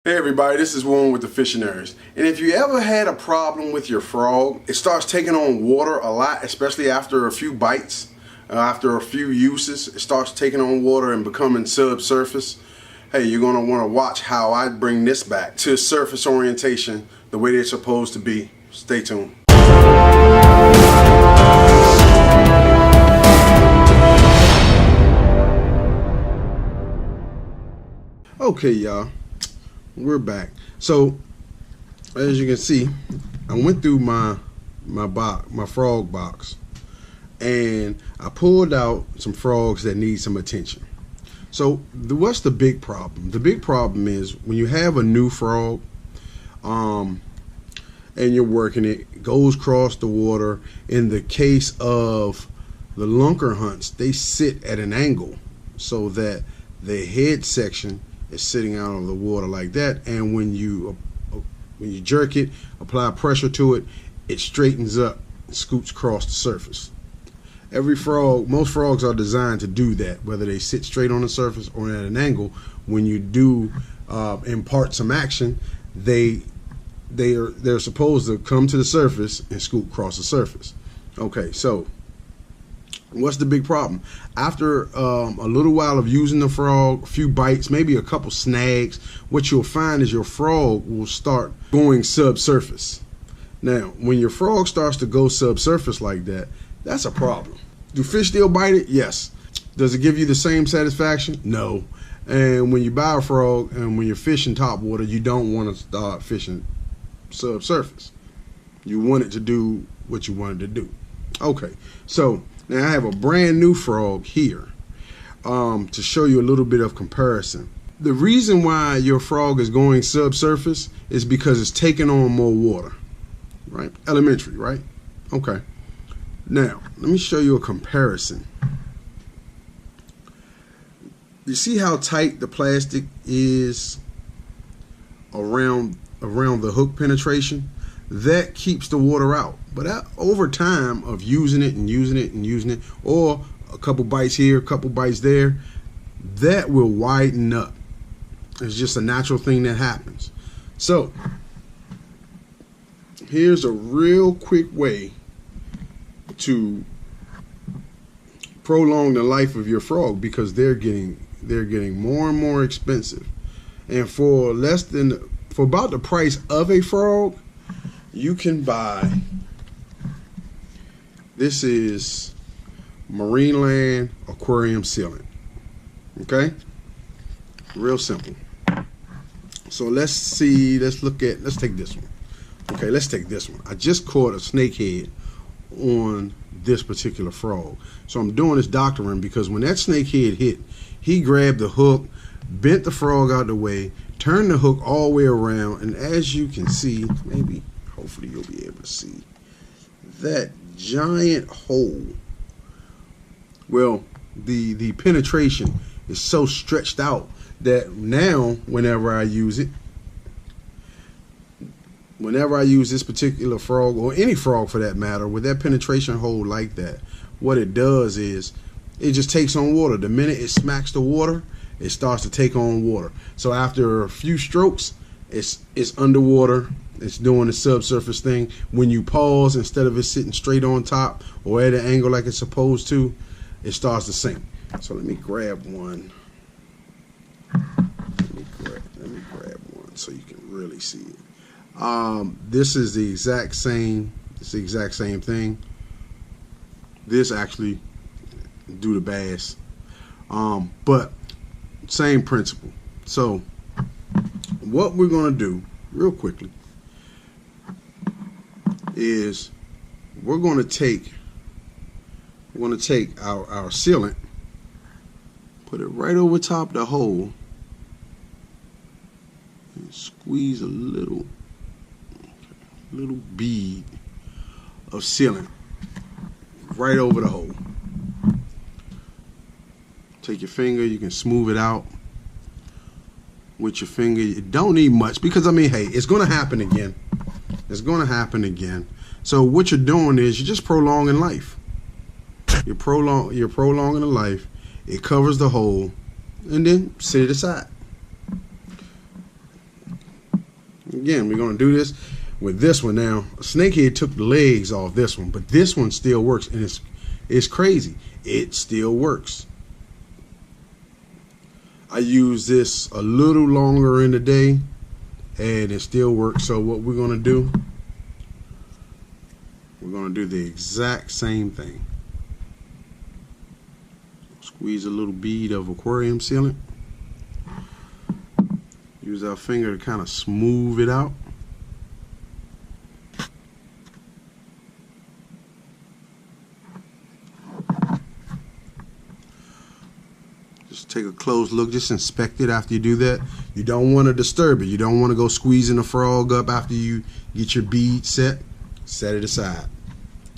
Hey everybody, this is Warren with the Fishinaries. And if you ever had a problem with your frog, it starts taking on water a lot, especially after a few bites, after a few uses, it starts taking on water and becoming subsurface. Hey, you're going to want to watch how I bring this back to surface orientation the way they're supposed to be. Stay tuned. Okay, y'all. We're back. So as you can see, I went through my frog box and I pulled out some frogs that need some attention. So what's the big problem? The big problem is when you have a new frog and you're working it goes across the water. In the case of the lunker hunts, they sit at an angle so that the head section is sitting out of the water like that, and when you jerk it, apply pressure to it, it straightens up and scoots across the surface. Most frogs are designed to do that, whether they sit straight on the surface or at an angle. When you do impart some action, they're supposed to come to the surface and scoot across the surface. Okay, so what's the big problem? After a little while of using the frog, a few bites, maybe a couple snags, what you'll find is your frog will start going subsurface. Now, when your frog starts to go subsurface like that, that's a problem. Do fish still bite it? Yes. Does it give you the same satisfaction? No. And when you buy a frog and when you're fishing top water, you don't want to start fishing subsurface. You want it to do what you want it to do. Okay, so now I have a brand new frog here to show you a little bit of comparison. The reason why your frog is going subsurface is because it's taking on more water, right? Elementary, right? Okay. Now, let me show you a comparison. You see how tight the plastic is around the hook penetration? That keeps the water out. But over time of using it, or a couple bites here, a couple bites there, that will widen up. It's just a natural thing that happens. So here's a real quick way to prolong the life of your frog, because they're getting more and more expensive. And for about the price of a frog, you can buy, this is Marineland aquarium sealant. Okay, real simple. So let's take this one. Okay, let's take this one. I just caught a snakehead on this particular frog, so I'm doing this doctoring because when that snakehead hit, he grabbed the hook, bent the frog out the way, turned the hook all the way around, and as you can see, hopefully you'll be able to see that giant hole. Well, the penetration is so stretched out that now whenever I use this particular frog, or any frog for that matter, with that penetration hole like that, what it does is it just takes on water. The minute it smacks the water, it starts to take on water. So after a few strokes, it's underwater. It's doing the subsurface thing. When you pause, instead of it sitting straight on top or at an angle like it's supposed to, it starts to sink. So let me grab one. Let me grab one so you can really see it. This is the exact same. It's the exact same thing. This actually do the bass, but same principle. So what we're gonna do real quickly is we're going to take our sealant, put it right over top the hole, and squeeze a little bead of sealant right over the hole. Take your finger, you can smooth it out with your finger. You don't need much because, I mean, hey, it's going to happen again. It's going to happen again. So what you're doing is you're just prolonging life. You're prolonging the life. It covers the hole, and then set it aside. Again, we're going to do this with this one now. Snakehead took the legs off this one, but this one still works, and it's crazy. It still works. I use this a little longer in the day, and it still works. So what we're going to do, we're going to do the exact same thing. Squeeze a little bead of aquarium sealant. Use our finger to kind of smooth it out. Just take a close look, just inspect it after you do that. You don't want to disturb it. You don't want to go squeezing the frog up after you get your bead set. Set it aside.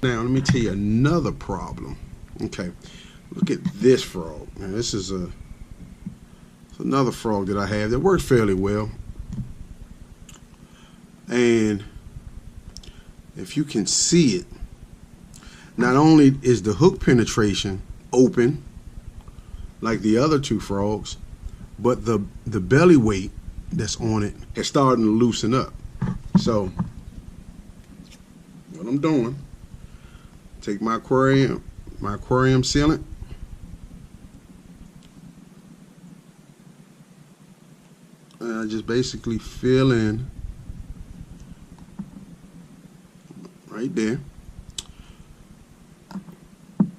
Now, let me tell you another problem. Okay, look at this frog. Now, this is another frog that I have that works fairly well. And if you can see it, not only is the hook penetration open like the other two frogs, but the belly weight that's on it is starting to loosen up. So what I'm doing, take my aquarium sealant, and I just basically fill in right there.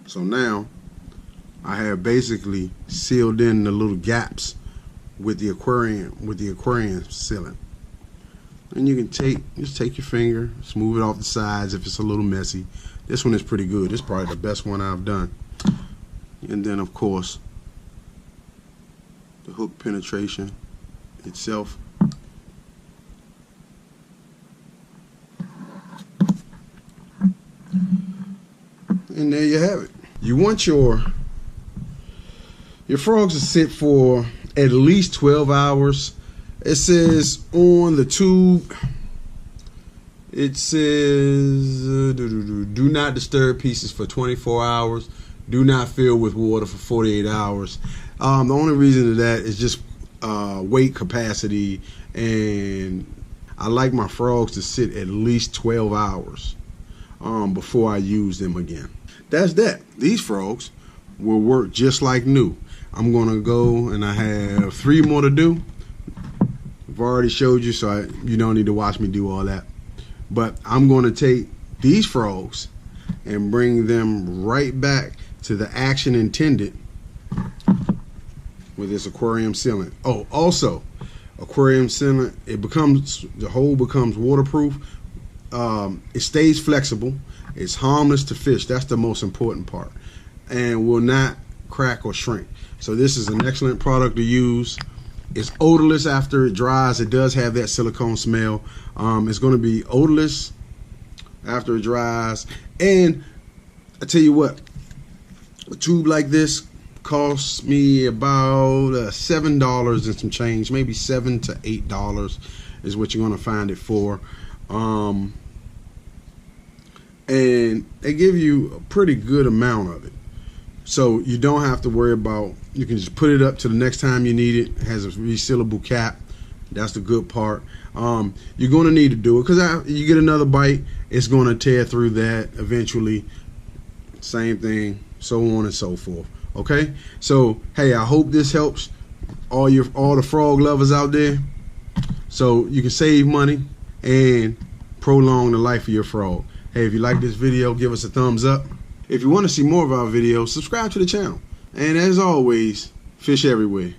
So now I have basically sealed in the little gaps with the aquarium sealant. And you can just take your finger, smooth it off the sides if it's a little messy. This one is pretty good. This is probably the best one I've done. And then of course the hook penetration itself. And there you have it. You want your frogs to sit for at least 12 hours. It says on the tube, it says do not disturb pieces for 24 hours. Do not fill with water for 48 hours. The only reason to that is just weight capacity, and I like my frogs to sit at least 12 hours before I use them again. That's that. These frogs will work just like new. I'm gonna go, and I have 3 more to do. I've already showed you, so you don't need to watch me do all that. But I'm gonna take these frogs and bring them right back to the action intended with this aquarium sealant. Oh, also, aquarium sealant, the hole becomes waterproof. It stays flexible. It's harmless to fish. That's the most important part, and will not crack or shrink. So this is an excellent product to use. It's odorless after it dries. It does have that silicone smell. It's going to be odorless after it dries. And I tell you what, a tube like this costs me about $7 and some change, maybe $7 to $8 is what you're going to find it for. And they give you a pretty good amount of it, so you don't have to worry about. You can just put it up to the next time you need it. It has a resealable cap. That's the good part. You're going to need to do it because you get another bite, it's going to tear through that eventually. Same thing, so on and so forth. Okay, so hey, I hope this helps all the frog lovers out there, so you can save money and prolong the life of your frog. Hey, if you like this video, give us a thumbs up. If you want to see more of our videos, subscribe to the channel. And as always, fish everywhere.